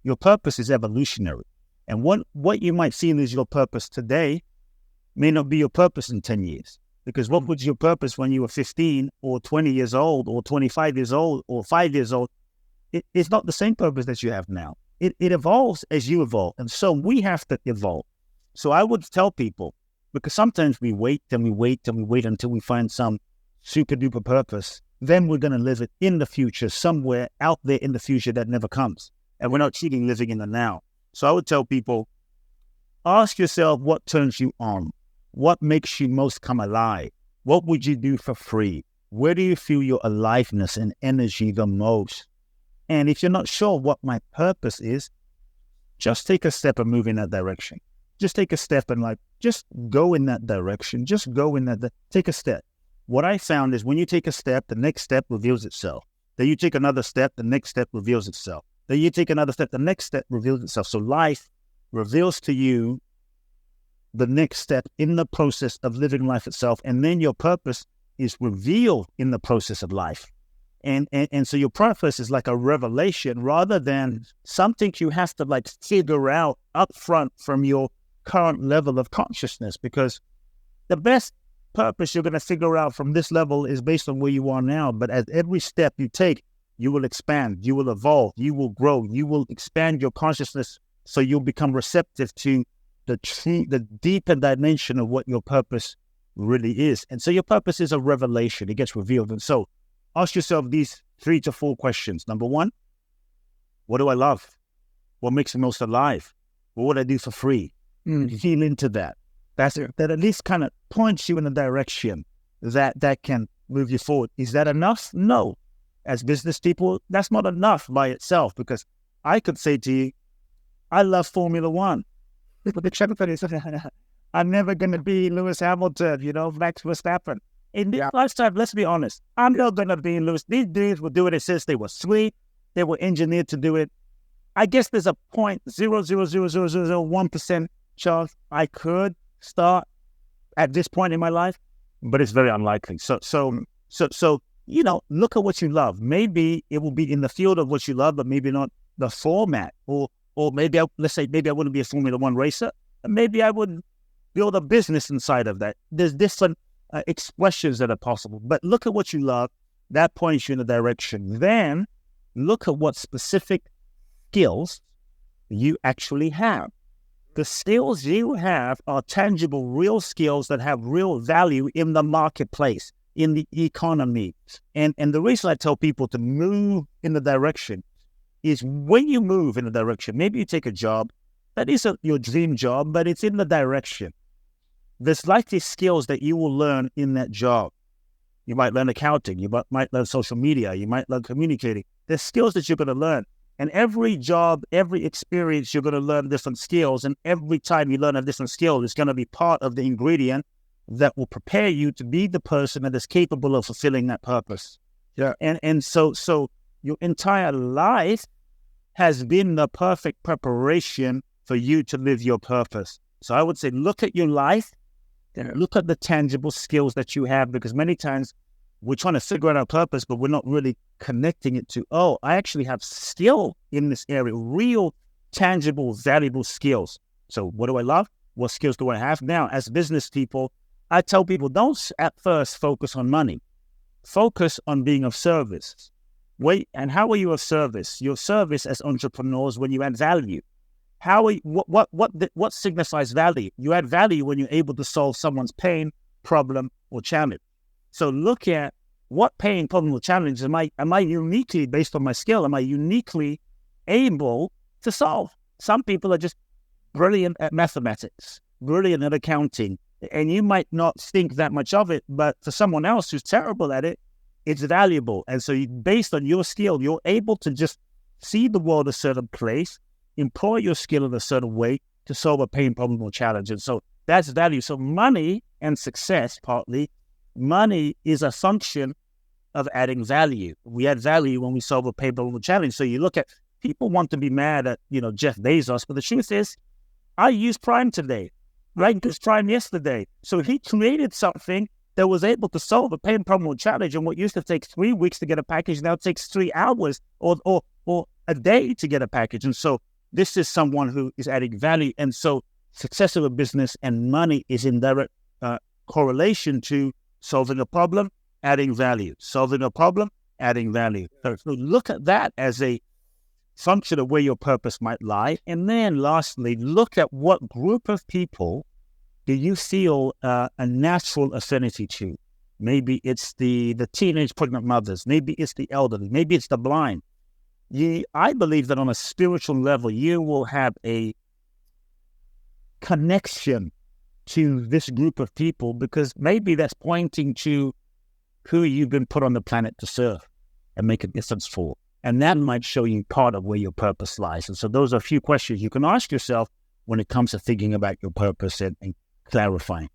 Your purpose is evolutionary. And what you might see as your purpose today may not be your purpose in 10 years. Because what was your purpose when you were 15 or 20 years old or 25 years old or 5 years old? It's not the same purpose that you have now. It evolves as you evolve. And so we have to evolve. So I would tell people, because sometimes we wait and we wait and we wait until we find some super duper purpose. Then we're going to live it in the future, somewhere out there in the future that never comes. And we're not cheating living in the now. So I would tell people, ask yourself what turns you on. What makes you most come alive? What would you do for free? Where do you feel your aliveness and energy the most? And if you're not sure what my purpose is, just take a step and move in that direction. Just take a step and just go in that direction. Just go in that, take a step. What I found is when you take a step, the next step reveals itself. Then you take another step, the next step reveals itself. Then you take another step, the next step reveals itself. So life reveals to you the next step in the process of living life itself. And then your purpose is revealed in the process of life. And so your purpose is like a revelation rather than something you have to figure out up front from your current level of consciousness, because the best purpose you're going to figure out from this level is based on where you are now. But at every step you take, you will expand, you will evolve, you will grow, you will expand your consciousness so you'll become receptive to the deeper dimension of what your purpose really is. And so your purpose is a revelation. It gets revealed. And so ask yourself these 3 to 4 questions. Number 1, what do I love? What makes me most alive? What would I do for free? Feel into that. That at least kind of points you in a direction that can move you forward. Is that enough? No. As business people, that's not enough by itself, because I could say to you, I love Formula One. I'm never going to be Lewis Hamilton, Max Verstappen. In this lifetime, let's be honest, I'm not going to be Lewis. These dudes were doing it since they were sweet. They were engineered to do it. I guess there's a 0.0000001% chance I could start at this point in my life, but it's very unlikely. So look at what you love. Maybe it will be in the field of what you love, but maybe not the format. Or maybe let's say maybe I wouldn't be a Formula One racer. Maybe I would build a business inside of that. There's different expressions that are possible. But look at what you love. That points you in a direction. Then look at what specific skills you actually have. The skills you have are tangible, real skills that have real value in the marketplace, in the economy. And the reason I tell people to move in the direction is when you move in the direction, maybe you take a job that isn't your dream job, but it's in the direction. There's likely skills that you will learn in that job. You might learn accounting. You might learn social media. You might learn communicating. There's skills that you're going to learn. And every job, every experience, you're going to learn different skills. And every time you learn a different skill, it's going to be part of the ingredient that will prepare you to be the person that is capable of fulfilling that purpose. Yeah. And so your entire life has been the perfect preparation for you to live your purpose. So I would say, look at your life and look at the tangible skills that you have, because many times we're trying to figure out our purpose, but we're not really connecting it to, I actually have skill in this area, real, tangible, valuable skills. So what do I love? What skills do I have? Now, as business people, I tell people, don't at first focus on money. Focus on being of service. And how are you of service? Your service as entrepreneurs when you add value. What signifies value? You add value when you're able to solve someone's pain, problem, or challenge. So look at what pain, problem, or challenge am I uniquely, based on my skill, am I uniquely able to solve? Some people are just brilliant at mathematics, brilliant at accounting, and you might not think that much of it, but for someone else who's terrible at it, it's valuable. And so based on your skill, you're able to just see the world a certain place, employ your skill in a certain way to solve a pain, problem, or challenge. And so that's value. So money and success, partly, money is a function of adding value. We add value when we solve a pain, problem, or challenge. So you look at, people want to be mad at, Jeff Bezos, but the truth is, I used Prime today, right? It was Prime yesterday. So he created something that was able to solve a pain, problem, or challenge. And what used to take 3 weeks to get a package now takes 3 hours or a day to get a package. And so this is someone who is adding value. And so success of a business and money is in direct correlation to solving a problem, adding value, solving a problem, adding value. So look at that as a function of where your purpose might lie. And then lastly, look at what group of people do you feel a natural affinity to. Maybe it's the teenage pregnant mothers. Maybe it's the elderly. Maybe it's the blind. I believe that on a spiritual level, you will have a connection to this group of people, because maybe that's pointing to who you've been put on the planet to serve and make a difference for. And that might show you part of where your purpose lies. And so those are a few questions you can ask yourself when it comes to thinking about your purpose and clarifying.